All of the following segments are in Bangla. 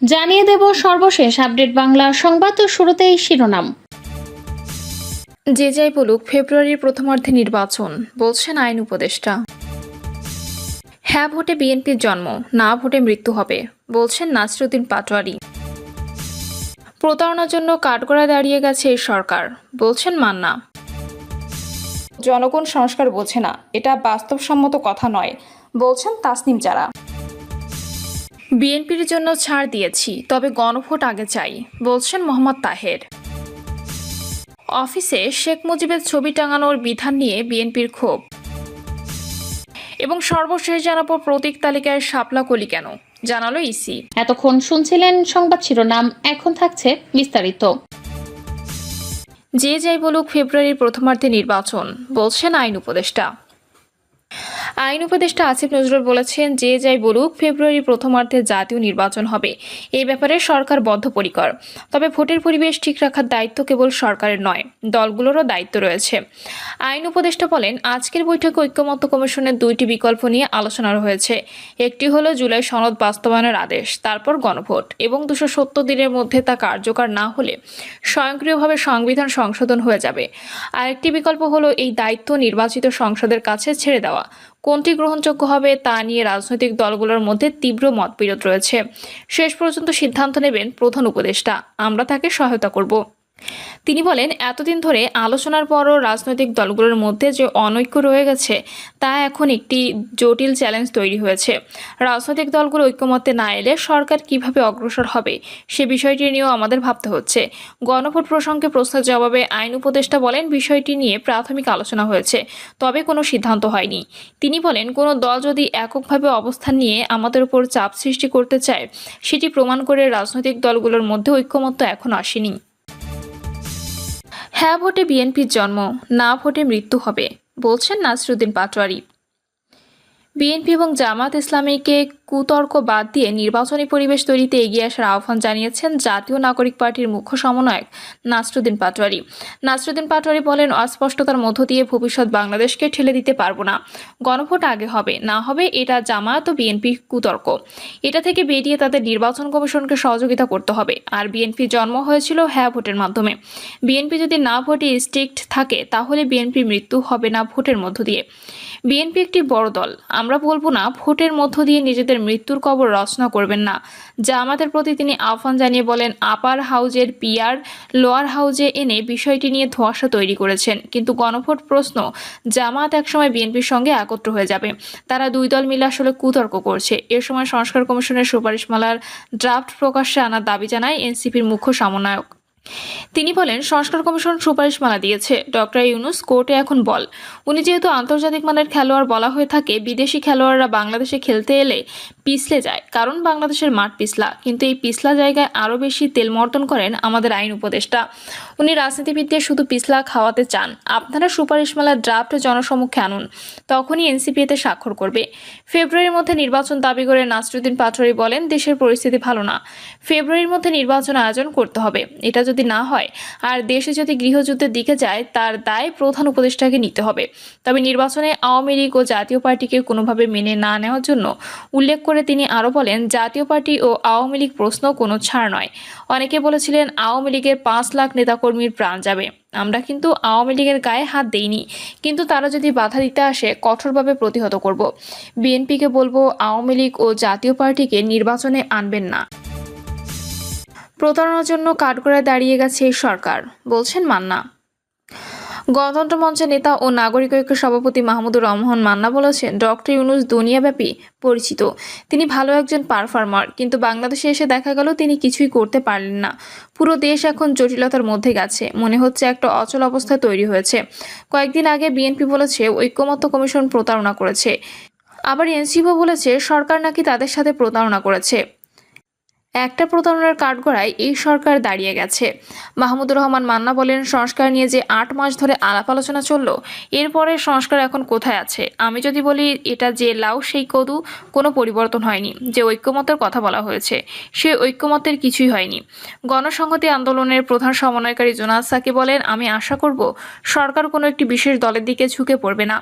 জানিয়ে দেব সর্বশেষ আপডেট বাংলা সংবাদ। শুরুতেই শিরোনাম। যে যাই বলুক, ফেব্রুয়ারির প্রথমার্ধে নির্বাচন, বলছেন আইন উপদেষ্টা। হ্যাঁ ভোটে বিএনপির জন্ম, না ভোটে মৃত্যু হবে, বলছেন নাসিরুদ্দিন পাটোয়ারি। প্রতারণার জন্য কাঠগড়ায় দাঁড়িয়ে গেছে এই সরকার, বলছেন মান্না। জনগণ সংস্কার বোঝে না, এটা বাস্তবসম্মত কথা নয়, বলছেন তাসনিম জারা। বিএনপির জন্য ছাড় দিয়েছি, তবে গণভোট আগে চাই, বলছেন মোহাম্মদ তাহের। অফিসে শেখ মুজিবের ছবি টাঙানোর বিধান নিয়ে বিএনপির ক্ষোভ। এবং সর্বশেষ জানাবো প্রতীক তালিকায় শাপলা কলি কেন, জানালো ইসি। এতক্ষণ শুনছিলেন সংবাদ শিরোনাম, এখন থাকছে বিস্তারিত। যে যাই বলুক, ফেব্রুয়ারির প্রথমার্ধে নির্বাচন, বলছেন আইন উপদেষ্টা। আইন উপদেষ্টা আসিফ নজরুল বলেছেন, যে যাই বলুক, ফেব্রুয়ারির প্রথমার্ধে জাতীয় নির্বাচন হবে। এই ব্যাপারে সরকার বদ্ধপরিকর। তবে ভোটের পরিবেশ ঠিক রাখার দায়িত্ব কেবল সরকারের নয়, দলগুলোরও দায়িত্ব রয়েছে। আইন উপদেষ্টা বলেন, আজকের বৈঠকে ঐক্যমত্য কমিশনের দুইটি বিকল্প নিয়ে আলোচনা হয়েছে। একটি হলো জুলাই সনদ বাস্তবায়নের আদেশ, তারপর গণভোট এবং 270 দিনের মধ্যে তা কার্যকর না হলে স্বয়ংক্রিয়ভাবে সংবিধান সংশোধন হয়ে যাবে। আরেকটি বিকল্প হলো এই দায়িত্ব নির্বাচিত সংসদের কাছে ছেড়ে দেওয়া। কোনটি গ্রহণযোগ্য হবে তা নিয়ে রাজনৈতিক দলগুলোর মধ্যে তীব্র মতবিরোধ রয়েছে। শেষ পর্যন্ত সিদ্ধান্ত নেবেন প্রধান উপদেষ্টা, আমরা তাকে সহায়তা করব। তিনি বলেন, এতদিন ধরে আলোচনার পরও রাজনৈতিক দলগুলোর মধ্যে যে অনৈক্য রয়ে গেছে তা এখন একটি জটিল চ্যালেঞ্জ তৈরি হয়েছে। রাজনৈতিক দলগুলো ঐক্যমত্যে না এলে সরকার কিভাবে অগ্রসর হবে সে বিষয়টি নিয়েও আমাদের ভাবতে হচ্ছে। গণভোট প্রসঙ্গে প্রশ্নের জবাবে আইন উপদেষ্টা বলেন, বিষয়টি নিয়ে প্রাথমিক আলোচনা হয়েছে, তবে কোনো সিদ্ধান্ত হয়নি। তিনি বলেন, কোনো দল যদি এককভাবে অবস্থান নিয়ে আমাদের উপর চাপ সৃষ্টি করতে চায়, সেটি প্রমাণ করে রাজনৈতিক দলগুলোর মধ্যে ঐক্যমত্য এখনো আসেনি। হ্যাঁ ভোটে বিএনপির জন্ম, না ভোটে মৃত্যু হবে, বলছেন নাসিরুদ্দিন পাটোয়ারি। বিএনপি এবং জামাত ইসলামীকে কুতর্ক বাদ দিয়ে নির্বাচনী পরিবেশ তৈরিতে এগিয়ে আসার আহ্বান জানিয়েছেন জাতীয় নাগরিক পার্টির মুখ্য সমন্বয়ক নাসিরুদ্দিন পাটোয়ারি। নাসিরুদ্দিন পাটোয়ারি বলেন, অস্পষ্টতার মধ্য দিয়ে ভবিষ্যৎ বাংলাদেশকে ঠেলে দিতে পারবো না। গণভোট আগে হবে না হবে এটা জামায়াত ও বিএনপি কুতর্ক। এটা থেকে বেরিয়ে তাদের নির্বাচন কমিশনকে সহযোগিতা করতে হবে। আর বিএনপি জন্ম হয়েছিল হ্যাঁ ভোটের মাধ্যমে। বিএনপি যদি না ভোটে স্ট্রিক্ট থাকে, তাহলে বিএনপির মৃত্যু হবে না ভোটের মধ্য দিয়ে। বিএনপি একটি বড় দল, আমরা বলবো না ভোটের মধ্য দিয়ে নিজেদের মৃত্যুর কবর রচনা করবেন না। জামাতের প্রতি তিনি আহ্বান জানিয়ে বলেন, আপার হাউজের পিআর লোয়ার হাউজে এনে বিষয়টি নিয়ে ধোঁয়াশা তৈরি করেছেন, কিন্তু গণভোট প্রশ্ন জামাত একসময় বিএনপির সঙ্গে একত্র হয়ে যাবে। তারা দুই দল মিলে আসলে কুতর্ক করছে। এ সময় সংস্কার কমিশনের সুপারিশমালার ড্রাফট প্রকাশ্যে আনার দাবি জানায় এনসিপির মুখ্য সমন্বয়ক। তিনি বলেন, সংস্কার কমিশন সুপারিশমালা দিয়েছে, ডক্টর ইউনূস কোর্টে এখন বল। উনি যেহেতু আন্তর্জাতিক মানের খেলোয়াড় বলা হয়ে থাকে, বিদেশি খেলোয়াড়রা বাংলাদেশে খেলতে এলে পিছলে যায়, কারণ বাংলাদেশের মাঠ পিছলা। কিন্তু এই পিছলা জায়গায় আরও বেশি তেলমর্দন করেন আমাদের আইন উপদেষ্টা। উনি রাজনীতিবিদদের শুধু পিছলা খাওয়াতে চান। আপনারা সুপারিশমালার ড্রাফট জনসমক্ষে আনুন, তখনই এনসিপি এতে স্বাক্ষর করবে। ফেব্রুয়ারির মধ্যে নির্বাচন দাবি করে নাসিরুদ্দিন পাটোয়ারি বলেন, দেশের পরিস্থিতি ভালো না, ফেব্রুয়ারির মধ্যে নির্বাচন আয়োজন করতে হবে। এটা যদি না হয় আর দেশে যদি গৃহযুদ্ধের দিকে যায়, তার দায় প্রধান উপদেষ্টাকে নিতে হবে। তবে নির্বাচনে আওয়ামী লীগ ও জাতীয় পার্টিকে কোনোভাবে মেনে না নেওয়ার জন্য উল্লেখ করে তিনি আরও বলেন, জাতীয় পার্টি ও আওয়ামী লীগ প্রশ্ন কোনো ছাড় নয়। অনেকে বলেছিলেন আওয়ামী লীগের 5 লাখ নেতাকর্মীর প্রাণ যাবে। আমরা কিন্তু আওয়ামী লীগের গায়ে হাত দেইনি, কিন্তু তারা যদি বাধা দিতে আসে কঠোরভাবে প্রতিহত করব। বিএনপিকে বলবো, আওয়ামী লীগ ও জাতীয় পার্টিকে নির্বাচনে আনবেন না। প্রতারণার জন্য কাঠগড়ায় দাঁড়িয়ে গেছে এই সরকার, বলছেন মান্না। গণতন্ত্র মঞ্চের নেতা ও নাগরিক ঐক্য সভাপতি মাহমুদুর রহমান মান্না বলেছেন, ডক্টর ইউনূস দুনিয়াব্যাপী পরিচিত। তিনি ভালো একজন পারফর্মার, কিন্তু বাংলাদেশে এসে দেখা গেল তিনি কিছুই করতে পারলেন না। পুরো দেশ এখন জটিলতার মধ্যে গেছে, মনে হচ্ছে একটা অচল অবস্থা তৈরি হয়েছে। কয়েকদিন আগে বিএনপি বলেছে ঐক্যমত্য কমিশন প্রতারণা করেছে, আবার এনসিপিও বলেছে সরকার নাকি তাদের সাথে প্রতারণা করেছে। একটা প্রতারণার কাঠগড়ায় এই সরকার দাঁড়িয়ে গেছে। মাহমুদুর রহমান মান্না বলেন, সংস্কার নিয়ে যে 8 মাস ধরে আলাপ আলোচনা চলল, এরপরে সংস্কার এখন কোথায় আছে? আমি যদি বলি এটা যে লাউ সেই কদু, কোনো পরিবর্তন হয়নি। যে ঐক্যমতের কথা বলা হয়েছে, সেই ঐক্যমতের কিছুই হয়নি। গণসংহতি আন্দোলনের প্রধান সমন্বয়কারী জোনাস সাকি বলেন, আমি আশা করব সরকার কোনো একটি বিশেষ দলের দিকে ঝুঁকে পড়বে না।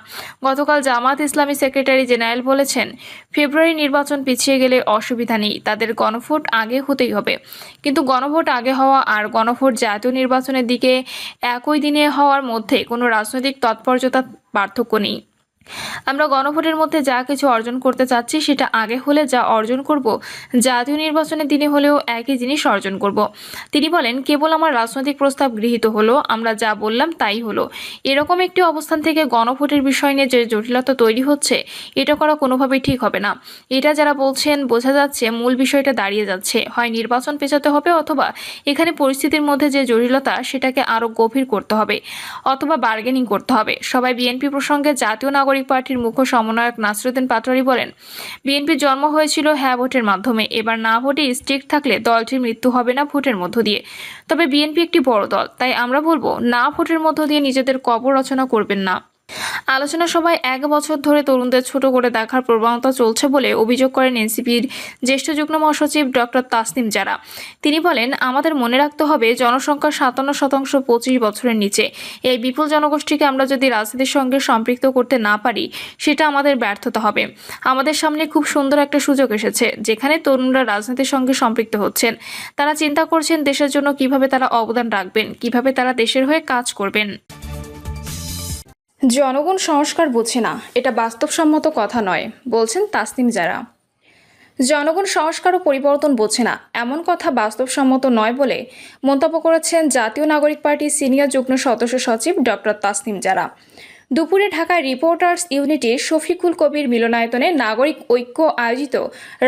গতকাল জামাত ইসলামী সেক্রেটারি জেনারেল বলেছেন, ফেব্রুয়ারি নির্বাচন পিছিয়ে গেলে অসুবিধা নেই, তাদের গণভোট আগে হতেই হবে, কিন্তু গণভোট আগে হওয়া আর গণভোট জাতীয় নির্বাচনের দিকে একই দিনে হওয়ার মধ্যে কোনো রাজনৈতিক তাৎপর্যতার পার্থক্য নেই। আমরা গণভোটের মধ্যে যা কিছু অর্জন করতে চাচ্ছি সেটা আগে হলে যা অর্জন করব জাতীয় নির্বাচনের দিনে হলেও একই জিনিস অর্জন করব। তিনি বলেন, কেবল আমার রাজনৈতিক প্রস্তাব গৃহীত হলো, আমরা যা বললাম তাই হলো, এরকম একটি অবস্থান থেকে গণভোটের বিষয় নিয়ে যে জটিলতা তৈরি হচ্ছে এটা করা কোনোভাবেই ঠিক হবে না। এটা যারা বলছেন বোঝা যাচ্ছে মূল বিষয়টা দাঁড়িয়ে যাচ্ছে, হয় নির্বাচন পেছাতে হবে অথবা এখানে পরিস্থিতির মধ্যে যে জটিলতা সেটাকে আরো গভীর করতে হবে অথবা বার্গেনিং করতে হবে। সবাই বিএনপি প্রসঙ্গে জাতীয় নাগরিক পার্টির মুখ্য সমন্বয়ক নাসরুদ্দিন পাটোয়ারি বলেন, বিএনপির জন্ম হয়েছিল হ্যাঁ ভোটের মাধ্যমে, এবার না ভোটে স্ট্রিক্ট থাকলে দলটির মৃত্যু হবে না ভোটের মধ্য দিয়ে। তবে বিএনপি একটি বড় দল, তাই আমরা বলবো না ভোটের মধ্য দিয়ে নিজেদের কবর রচনা করবেন না। আলোচনা সভায় 1 বছর ধরে তরুণদের ছোট করে দেখার প্রবণতা চলছে বলে অভিযোগ করেন এনসিপির জ্যেষ্ঠ যুগ্ম মহাসচিব ডক্টর তাসনিম জারা। তিনি বলেন, আমাদের মনে রাখতে হবে জনসংখ্যার 57% 25 বছরের নিচে। এই বিপুল জনগোষ্ঠীকে আমরা যদি রাজনীতির সঙ্গে সম্পৃক্ত করতে না পারি সেটা আমাদের ব্যর্থতা হবে। আমাদের সামনে খুব সুন্দর একটা সুযোগ এসেছে যেখানে তরুণরা রাজনীতির সঙ্গে সম্পৃক্ত হচ্ছেন। তারা চিন্তা করছেন দেশের জন্য কিভাবে তারা অবদান রাখবেন, কিভাবে তারা দেশের হয়ে কাজ করবেন। জনগণ সংস্কার বুঝে না, এটা বাস্তবসম্মত কথা নয়, বলছেন তাসনিম জারা। জনগণ সংস্কার ও পরিবর্তন বোঝে না, এমন কথা বাস্তবসম্মত নয় বলে মন্তব্য করেছেন জাতীয় নাগরিক পার্টির সিনিয়র যুগ্ম সদস্য সচিব ডক্টর তাসনিম জারা। দুপুরে ঢাকায় রিপোর্টার্স ইউনিটির শফিকুল কবির মিলনায়তনে নাগরিক ঐক্য আয়োজিত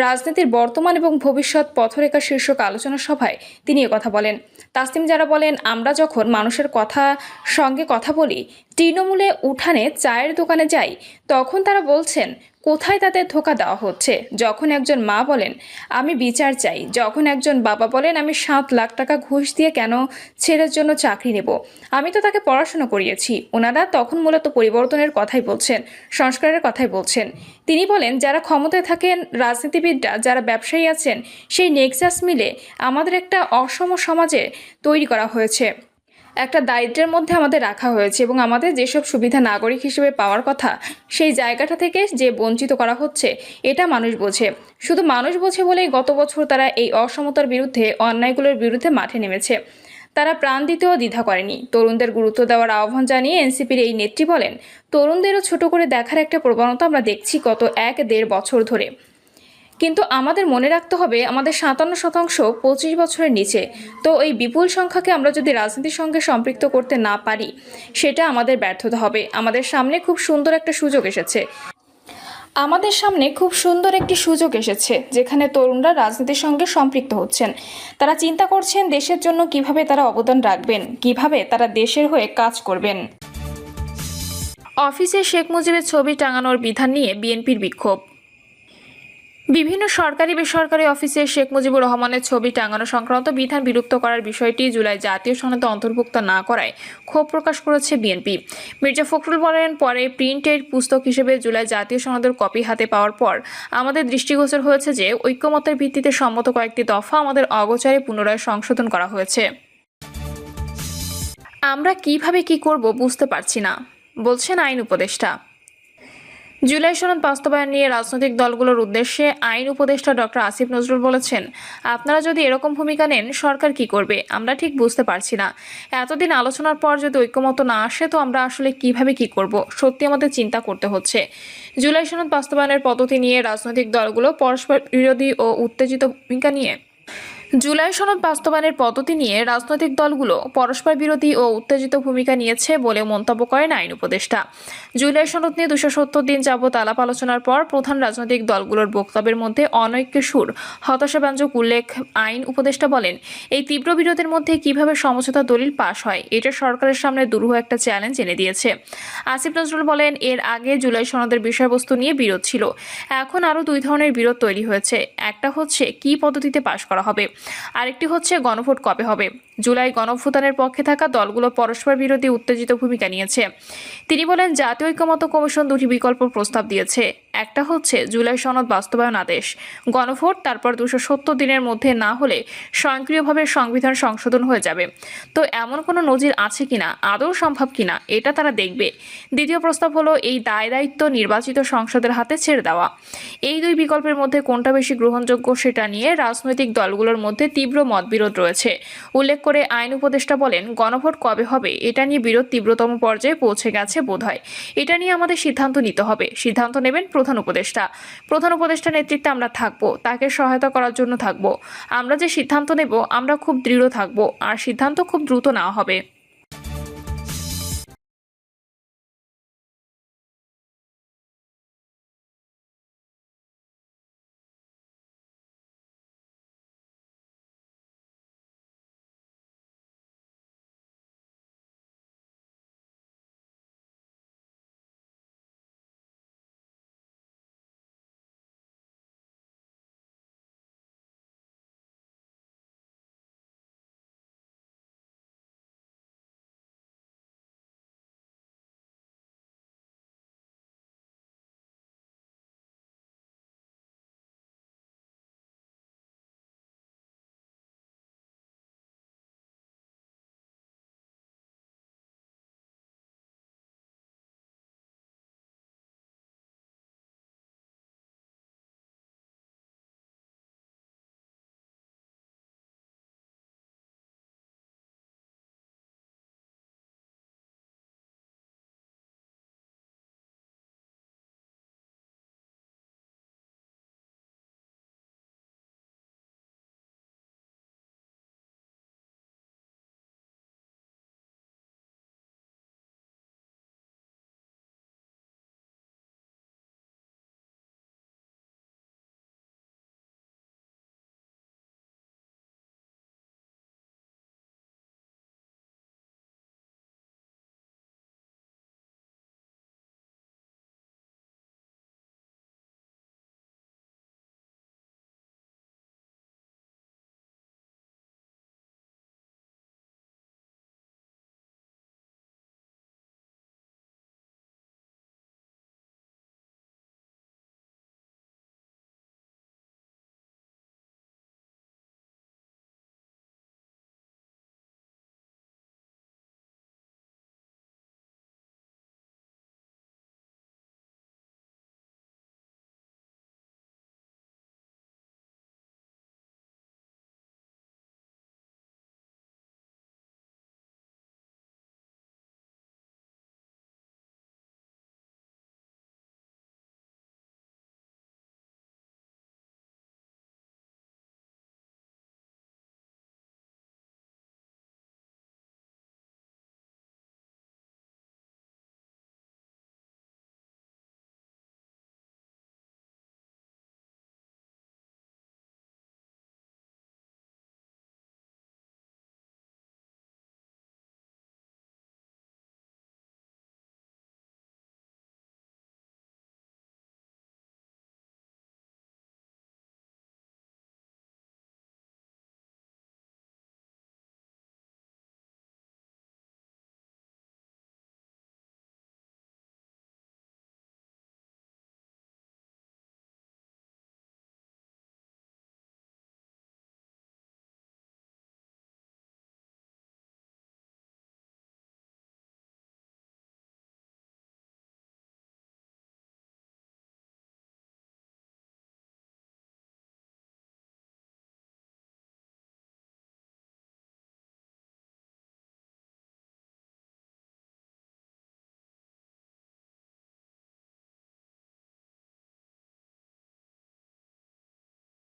রাজনীতির বর্তমান এবং ভবিষ্যৎ পথরেখা শীর্ষক আলোচনা সভায় তিনি কথা বলেন। তাসনিম জারা বলেন, আমরা যখন মানুষের সঙ্গে কথা বলি, তৃণমূলে উঠানে চায়ের দোকানে যাই, তখন তারা বলছেন কোথায় তাদের ধোঁকা দেওয়া হচ্ছে। যখন একজন মা বলেন আমি বিচার চাই, যখন একজন বাবা বলেন আমি 7 লাখ টাকা ঘুষ দিয়ে কেন ছেলের জন্য চাকরি নেব, আমি তো তাকে পড়াশোনা করিয়েছি, ওনারা তখন মূলত পরিবর্তনের কথাই বলছেন, সংস্কারের কথাই বলছেন। তিনি বলেন, যারা ক্ষমতায় থাকেন রাজনীতিবিদরা, যারা ব্যবসায়ী আছেন, সেই নেক্সাস মিলে আমাদের একটা অসম সমাজে তৈরি করা হয়েছে, একটা দারিদ্র্যের মধ্যে আমাদের রাখা হয়েছে এবং আমাদের যেসব সুবিধা নাগরিক হিসেবে পাওয়ার কথা সেই জায়গাটা থেকে যে বঞ্চিত করা হচ্ছে এটা মানুষ বোঝে। শুধু মানুষ বোঝে বলেই গত বছর তারা এই অসমতার বিরুদ্ধে, অন্যায়গুলোর বিরুদ্ধে মাঠে নেমেছে। তারা প্রাণ দিতেও দ্বিধা করেনি। তরুণদের গুরুত্ব দেওয়ার আহ্বান জানিয়ে এনসিপির এই নেত্রী বলেন, তরুণদেরও ছোট করে দেখার একটা প্রবণতা আমরা দেখছি গত 1-1.5 বছর ধরে, কিন্তু আমাদের মনে রাখতে হবে আমাদের 57% 25 বছরের নিচে। তো এই বিপুল সংখ্যাকে আমরা যদি রাজনীতির সঙ্গে সম্পৃক্ত করতে না পারি সেটা আমাদের ব্যর্থতা হবে। আমাদের সামনে খুব সুন্দর একটি সুযোগ এসেছে যেখানে তরুণরা রাজনীতির সঙ্গে সম্পৃক্ত হচ্ছেন। তারা চিন্তা করছেন দেশের জন্য কিভাবে তারা অবদান রাখবেন, কিভাবে তারা দেশের হয়ে কাজ করবেন। অফিসে শেখ মুজিবের ছবি টাঙানোর বিধান নিয়ে বিএনপির বিক্ষোভ। বিভিন্ন সরকারি বেসরকারি অফিসে শেখ মুজিবুর রহমানের ছবি টাঙানো সংক্রান্ত বিধান বিলুপ্ত করার বিষয়টি জুলাই জাতীয় সনদে অন্তর্ভুক্ত না করায় ক্ষোভ প্রকাশ করেছে বিএনপি। মির্জা ফখরুল বলেন, পরে প্রিন্টেড পুস্তক হিসেবে জুলাই জাতীয় সনদের কপি হাতে পাওয়ার পর আমাদের দৃষ্টিগোচর হয়েছে যে ঐক্যমতের ভিত্তিতে সম্মত কয়েকটি দফা আমাদের অগোচরে পুনরায় সংশোধন করা হয়েছে। আমরা কিভাবে কি করব বুঝতে পারছি না, বলছেন আইন উপদেষ্টা। জুলাই সনদ বাস্তবায়ন নিয়ে রাজনৈতিক দলগুলোর উদ্দেশ্যে আইন উপদেষ্টা ডক্টর আসিফ নজরুল বলেছেন, আপনারা যদি এরকম ভূমিকা নেন সরকার কি করবে আমরা ঠিক বুঝতে পারছি না। এতদিন আলোচনার পর যদি ঐক্যমত না আসে তো আমরা আসলে কিভাবে কি করব, সত্যি আমাদের চিন্তা করতে হচ্ছে। জুলাই সনদ বাস্তবায়নের পদ্ধতি নিয়ে রাজনৈতিক দলগুলো পরস্পর বিরোধী ও উত্তেজিত ভূমিকা নিয়ে জুলাই সনদ বাস্তবায়নের পদ্ধতি নিয়ে রাজনৈতিক দলগুলো পরস্পর বিরোধী ও উত্তেজিত ভূমিকা নিয়েছে বলে মন্তব্য করেন আইন উপদেষ্টা। জুলাই সনদ নিয়ে 270 দিন যাবৎ আলাপ আলোচনার পর প্রধান রাজনৈতিক দলগুলোর বক্তব্যের মধ্যে অনৈক্যের সুর, হতাশাব্যঞ্জক উল্লেখ। আইন উপদেষ্টা বলেন, এই তীব্র বিরোধের মধ্যে কিভাবে সমঝোতা দলিল পাশ হয় এটা সরকারের সামনে দুরূহ একটা চ্যালেঞ্জ এনে দিয়েছে। আসিফ নজরুল বলেন, এর আগে জুলাই সনদের বিষয়বস্তু নিয়ে বিরোধ ছিল, এখন আরও 2 ধরনের বিরোধ তৈরি হয়েছে। একটা হচ্ছে কি পদ্ধতিতে পাশ করা হবে, আরেকটি হচ্ছে গণভোট কবে হবে। জুলাই গণঅভ্যুত্থানের পক্ষে থাকা দলগুলো পরস্পর বিরোধী উত্তেজিত ভূমিকা নিয়েছে। তিনি বলেন, জাতীয় ঐক্যমত্য কমিশন দুটি বিকল্প প্রস্তাব দিয়েছে। একটা হচ্ছে জুলাই সনদ বাস্তবায়ন আদেশ, গণভোট, তারপর 270 দিনের মধ্যে না হলে স্বয়ংক্রিয়ভাবে সংবিধান সংশোধন হয়ে যাবে। তো এমন কোনো নজির আছে কিনা, আদৌ সম্ভব কিনা, এটা তারা দেখবে। দ্বিতীয় প্রস্তাব হলো এই দায়-দায়িত্ব নির্বাচিত সংসদের হাতে ছেড়ে দেওয়া। এই দুই বিকল্পের মধ্যে কোনটা বেশি গ্রহণযোগ্য সেটা নিয়ে রাজনৈতিক দলগুলোর মধ্যে তীব্র মতবিরোধ রয়েছে। উল্লেখ করে আইন উপদেষ্টা বলেন, গণভোট কবে হবে এটা নিয়ে বিরোধ তীব্রতম পর্যায়ে পৌঁছে গেছে বোধহয়। এটা নিয়ে আমাদের সিদ্ধান্ত নিতে হবে। সিদ্ধান্ত নেবেন প্রধান উপদেষ্টা। প্রধান উপদেষ্টা নেতৃত্বে আমরা থাকবো, তাকে সহায়তা করার জন্য থাকবো। আমরা যে সিদ্ধান্ত নেব আমরা খুব দৃঢ় থাকবো, আর সিদ্ধান্ত খুব দ্রুত নেওয়া হবে।